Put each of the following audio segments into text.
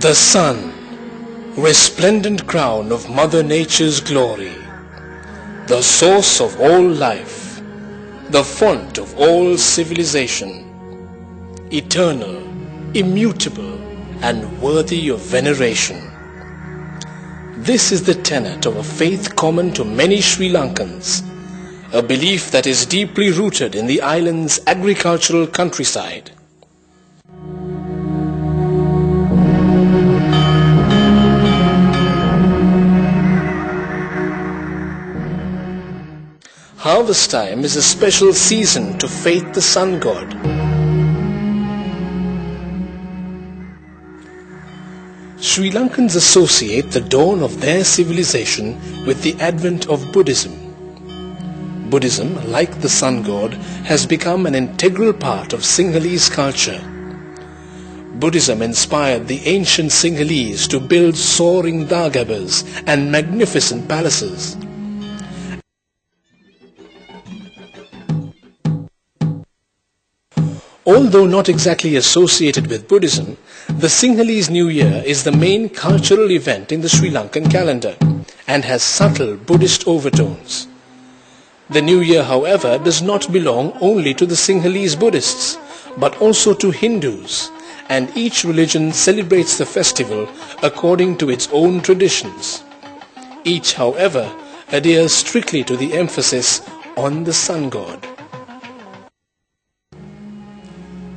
The sun, resplendent crown of Mother Nature's glory, the source of all life, the font of all civilization, eternal, immutable, and worthy of veneration. This is the tenet of a faith common to many Sri Lankans, a belief that is deeply rooted in the island's agricultural countryside. Harvest time is a special season to faith the sun god. Sri Lankans associate the dawn of their civilization with the advent of Buddhism. Buddhism, like the sun god, has become an integral part of Sinhalese culture. Buddhism inspired the ancient Sinhalese to build soaring dagabas and magnificent palaces. Although not exactly associated with Buddhism, the Sinhalese New Year is the main cultural event in the Sri Lankan calendar and has subtle Buddhist overtones. The New Year, however, does not belong only to the Sinhalese Buddhists, but also to Hindus, and each religion celebrates the festival according to its own traditions. Each, however, adheres strictly to the emphasis on the sun god.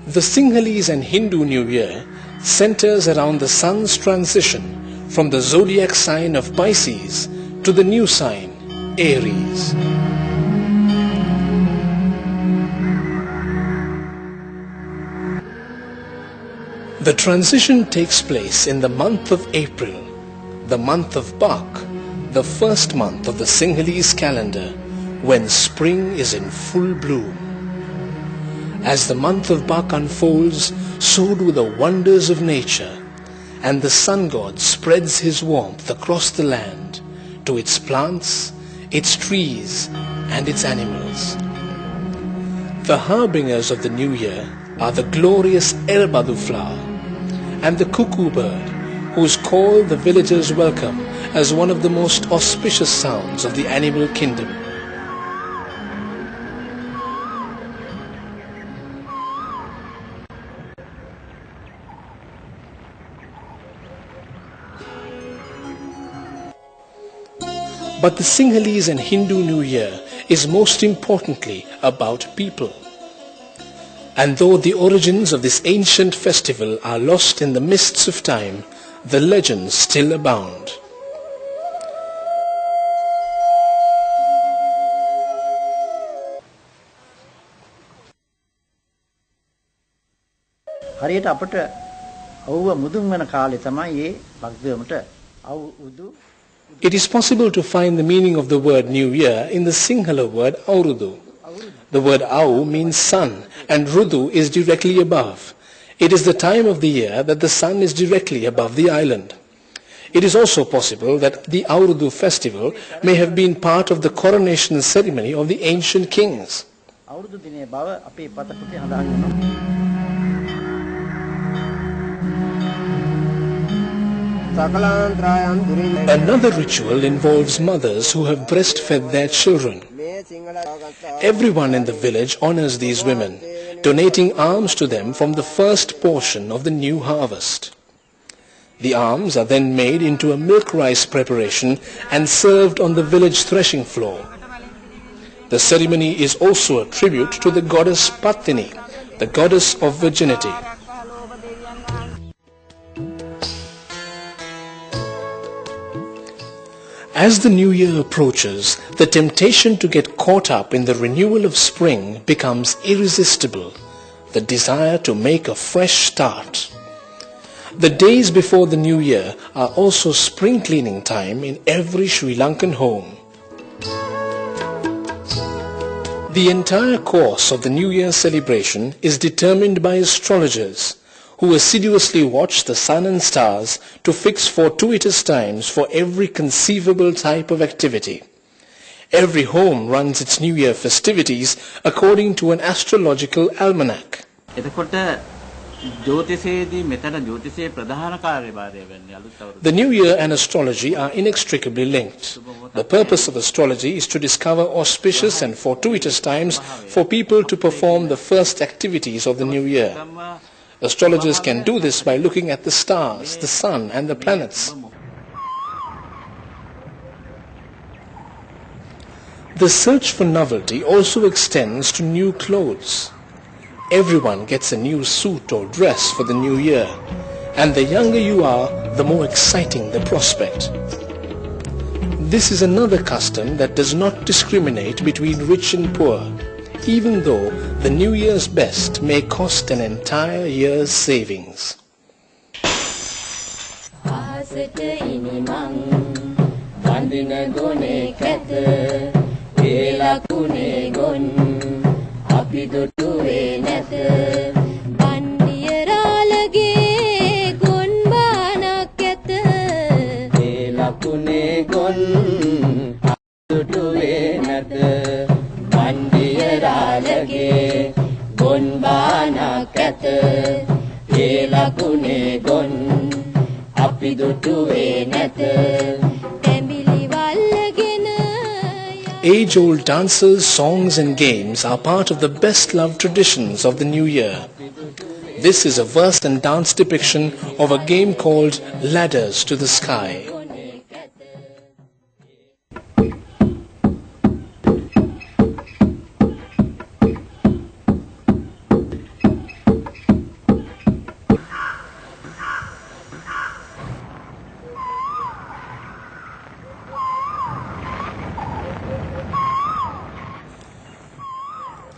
The Sinhalese and Hindu New Year centers around the sun's transition from the zodiac sign of Pisces to the new sign, Aries. The transition takes place in the month of April, the month of Bak, the first month of the Sinhalese calendar, when spring is in full bloom. As the month of Bak unfolds, so do the wonders of nature, and the sun god spreads his warmth across the land to its plants, its trees, and its animals. The harbingers of the new year are the glorious Erbadu flower and the cuckoo bird, whose call the villagers welcome as one of the most auspicious sounds of the animal kingdom. But the Sinhalese and Hindu New Year is most importantly about people. And though the origins of this ancient festival are lost in the mists of time, the legends still abound. හරියට අපට අවුව මුදුන් වෙන කාලේ තමයි මේ භක්තියමට අවුරුදු. It is possible to find the meaning of the word New Year in the Sinhala word Avurudhu. The word Au means sun and Rudu is directly above. It is the time of the year that the sun is directly above the island. It is also possible that the Avurudhu festival may have been part of the coronation ceremony of the ancient kings. අවුරුදු දිනේ බව අපේ පතපොතේ හදාගෙන යනවා. Another ritual involves mothers who have breastfed their children. Everyone in the village honors these women, donating alms to them from the first portion of the new harvest. The alms are then made into a milk rice preparation and served on the village threshing floor. The ceremony is also a tribute to the goddess Pattini, the goddess of virginity. As the new year approaches, the temptation to get caught up in the renewal of spring becomes irresistible, the desire to make a fresh start. The days before the new year are also spring cleaning time in every Sri Lankan home. The entire course of the New Year celebration is determined by astrologers, who assiduously watch the sun and stars to fix fortuitous times for every conceivable type of activity. Every home runs its New Year festivities according to an astrological almanac. The New Year and astrology are inextricably linked. The purpose of astrology is to discover auspicious and fortuitous times for people to perform the first activities of the New Year. Astrologers can do this by looking at the stars, the sun and the planets. The search for novelty also extends to new clothes. Everyone gets a new suit or dress for the new year, and the younger you are, the more exciting the prospect. This is another custom that does not discriminate between rich and poor, even though the New Year's best may cost an entire year's savings. Age-old dances, songs and games are part of the best-loved traditions of the New Year. This is a verse and dance depiction of a game called Ladders to the Sky.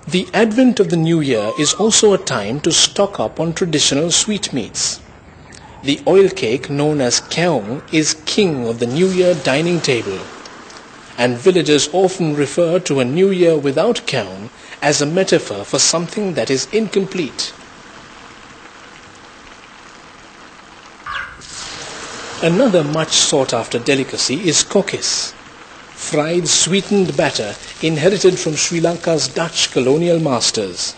The advent of the New Year is also a time to stock up on traditional sweetmeats. The oil cake known as keong is king of the New Year dining table, and villagers often refer to a New Year without keong as a metaphor for something that is incomplete. Another much sought-after delicacy is kokis, fried sweetened batter inherited from Sri Lanka's Dutch colonial masters.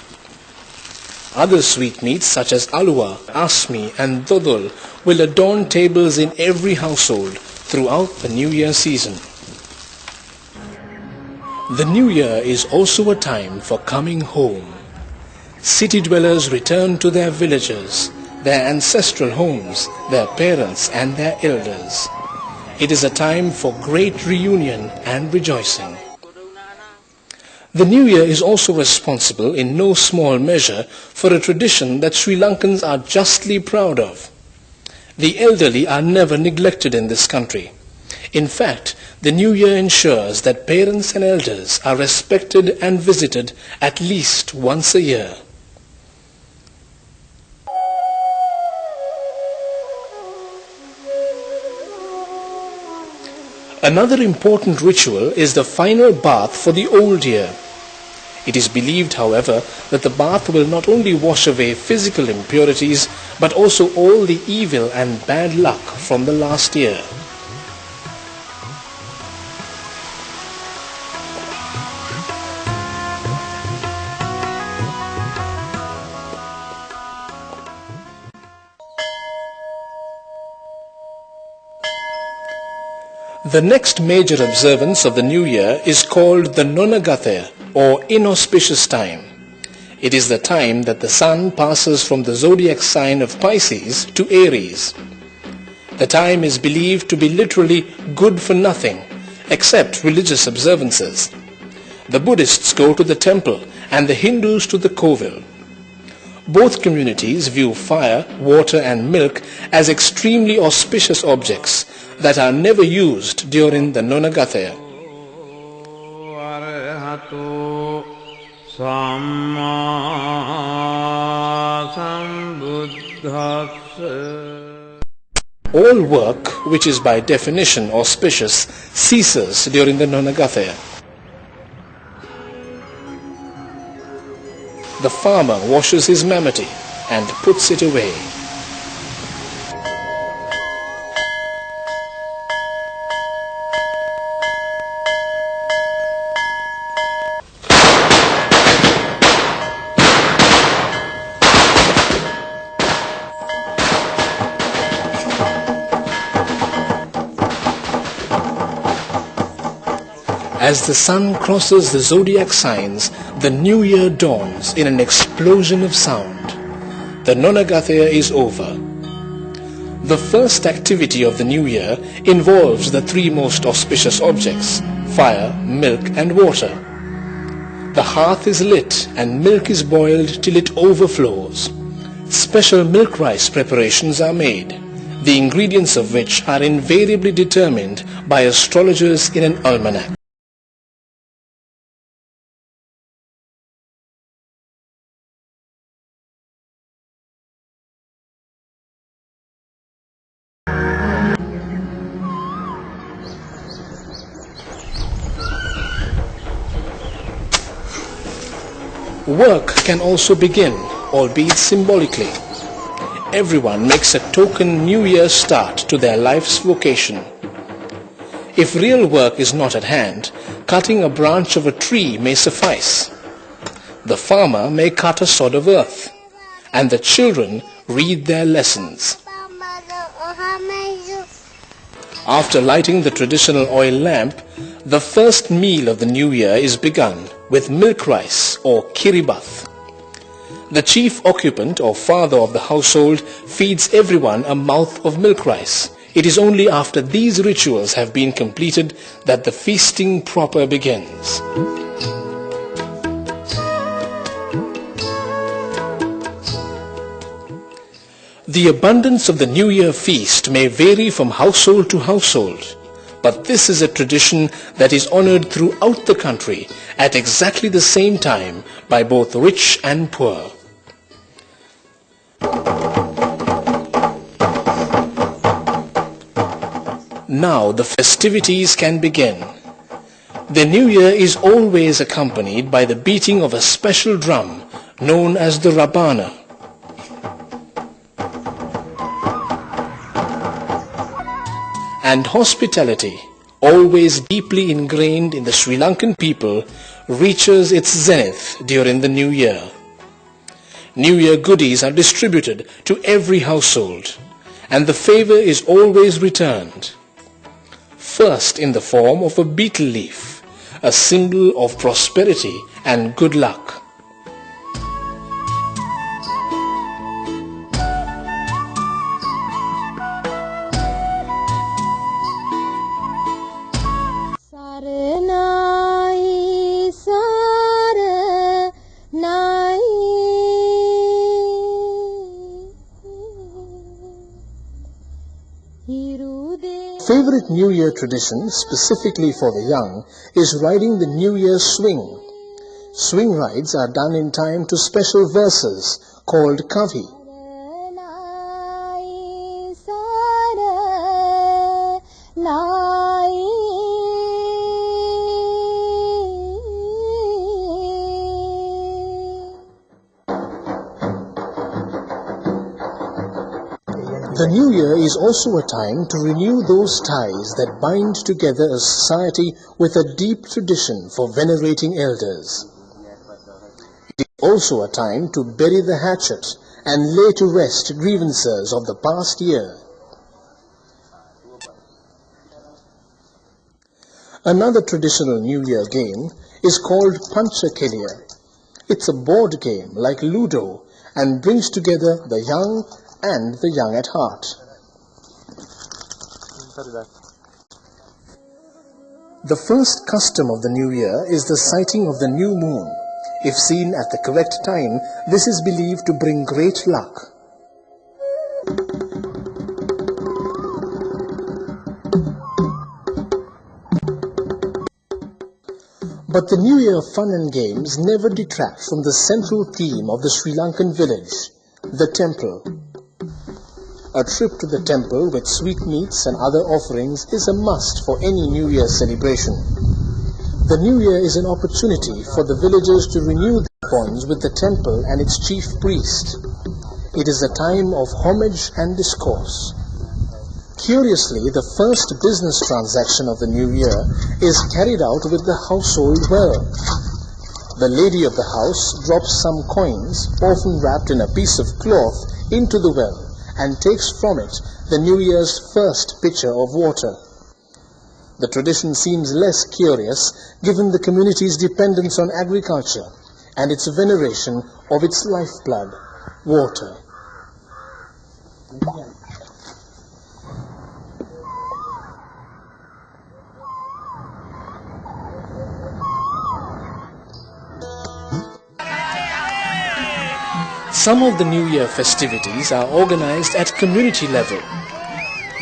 Other sweetmeats such as alua, asmi and dodol will adorn tables in every household throughout the New Year season. The New Year is also a time for coming home. City dwellers return to their villages, their ancestral homes, their parents and their elders. It is a time for great reunion and rejoicing. The New Year is also responsible in no small measure for a tradition that Sri Lankans are justly proud of. The elderly are never neglected in this country. In fact, the New Year ensures that parents and elders are respected and visited at least once a year. Another important ritual is the final bath for the old year. It is believed, however, that the bath will not only wash away physical impurities, but also all the evil and bad luck from the last year. The next major observance of the New Year is called the Nonagate, or inauspicious time. It is the time that the sun passes from the zodiac sign of Pisces to Aries. The time is believed to be literally good for nothing, except religious observances. The Buddhists go to the temple and the Hindus to the kovil. Both communities view fire, water and milk as extremely auspicious objects, that are never used during the Nonagathaya. All work which is by definition auspicious ceases during the Nonagathaya. The farmer washes his mammoty and puts it away. As the sun crosses the zodiac signs, the new year dawns in an explosion of sound. The Nonagathaya is over. The first activity of the new year involves the three most auspicious objects: fire, milk and water. The hearth is lit and milk is boiled till it overflows. Special milk rice preparations are made, the ingredients of which are invariably determined by astrologers in an almanac. Work can also begin, albeit symbolically. Everyone makes a token New Year start to their life's vocation. If real work is not at hand, cutting a branch of a tree may suffice. The farmer may cut a sod of earth, and the children read their lessons. After lighting the traditional oil lamp, the first meal of the new year is begun with milk rice or kiribath. The chief occupant or father of the household feeds everyone a mouth of milk rice. It is only after these rituals have been completed that the feasting proper begins. The abundance of the New Year feast may vary from household to household, but this is a tradition that is honored throughout the country at exactly the same time by both rich and poor. Now the festivities can begin. The New Year is always accompanied by the beating of a special drum known as the Rabana. And hospitality, always deeply ingrained in the Sri Lankan people, reaches its zenith during the New Year. New Year goodies are distributed to every household, and the favor is always returned. First in the form of a betel leaf, a symbol of prosperity and good luck. Favorite New Year tradition, specifically for the young, is riding the New Year swing. Swing rides are done in time to special verses called kavi. The New Year is also a time to renew those ties that bind together a society with a deep tradition for venerating elders. It is also a time to bury the hatchet and lay to rest grievances of the past year. Another traditional New Year game is called Panchakelia. It's a board game like Ludo and brings together the young and the young at heart. The first custom of the New Year is the sighting of the new moon. If seen at the correct time, this is believed to bring great luck. But the New Year fun and games never detract from the central theme of the Sri Lankan village, the temple. A trip to the temple with sweetmeats and other offerings is a must for any New Year celebration. The New Year is an opportunity for the villagers to renew their bonds with the temple and its chief priest. It is a time of homage and discourse. Curiously, the first business transaction of the New Year is carried out with the household well. The lady of the house drops some coins, often wrapped in a piece of cloth, into the well and takes from it the New Year's first pitcher of water. The tradition seems less curious given the community's dependence on agriculture and its veneration of its lifeblood, water. Some of the New Year festivities are organized at community level.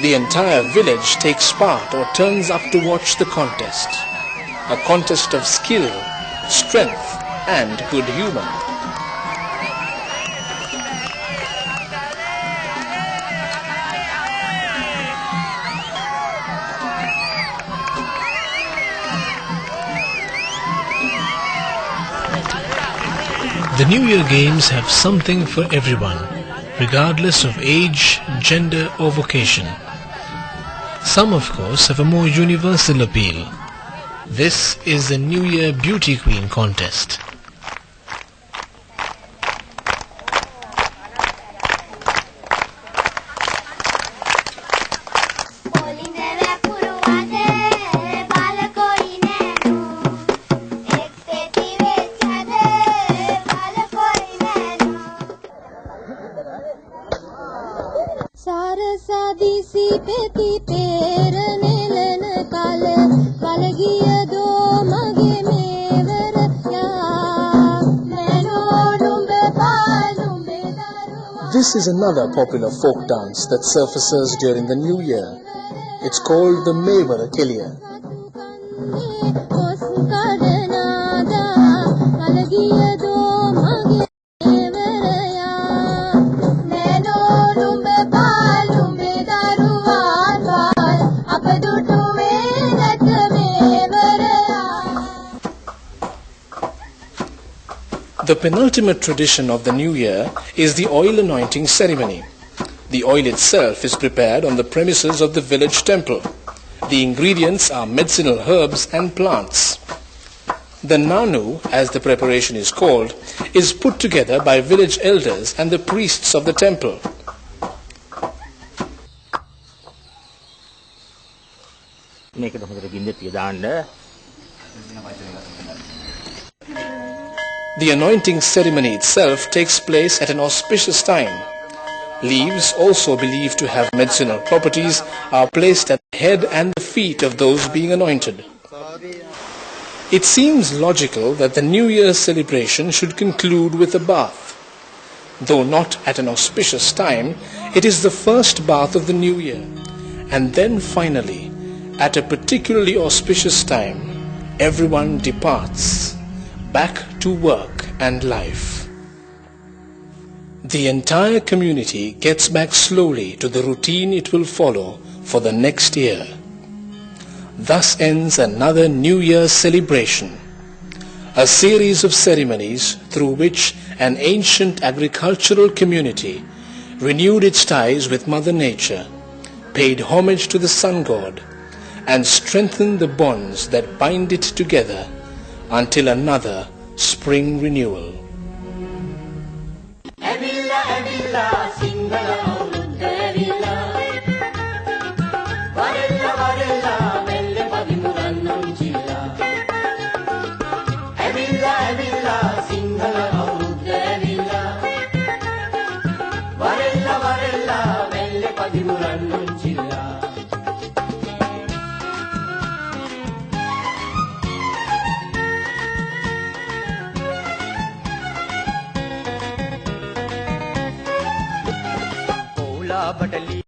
The entire village takes part or turns up to watch the contest. A contest of skill, strength and good humor. The New Year games have something for everyone, regardless of age, gender or vocation. Some, of course, have a more universal appeal. This is the New Year Beauty Queen contest. This is another popular folk dance that surfaces during the New Year. It's called the Mevara Kelia. The penultimate tradition of the New Year is the oil anointing ceremony. The oil itself is prepared on the premises of the village temple. The ingredients are medicinal herbs and plants. The nanu, as the preparation is called, is put together by village elders and the priests of the temple. The anointing ceremony itself takes place at an auspicious time. Leaves, also believed to have medicinal properties, are placed at the head and the feet of those being anointed. It seems logical that the New Year's celebration should conclude with a bath. Though not at an auspicious time, it is the first bath of the New Year. And then finally, at a particularly auspicious time, everyone departs back to work and life. The entire community gets back slowly to the routine it will follow for the next year. Thus ends another New Year celebration, a series of ceremonies through which an ancient agricultural community renewed its ties with Mother Nature, paid homage to the sun god, and strengthened the bonds that bind it together until another spring renewal. Avilla, Avilla, Sinhala Avurudda Avilla. Varella, Varella, Velle Padimurannunchilla. Avilla, Avilla, Sinhala Avurudda Avilla. Varella, Varella, Velle Padimurannunchilla. Batali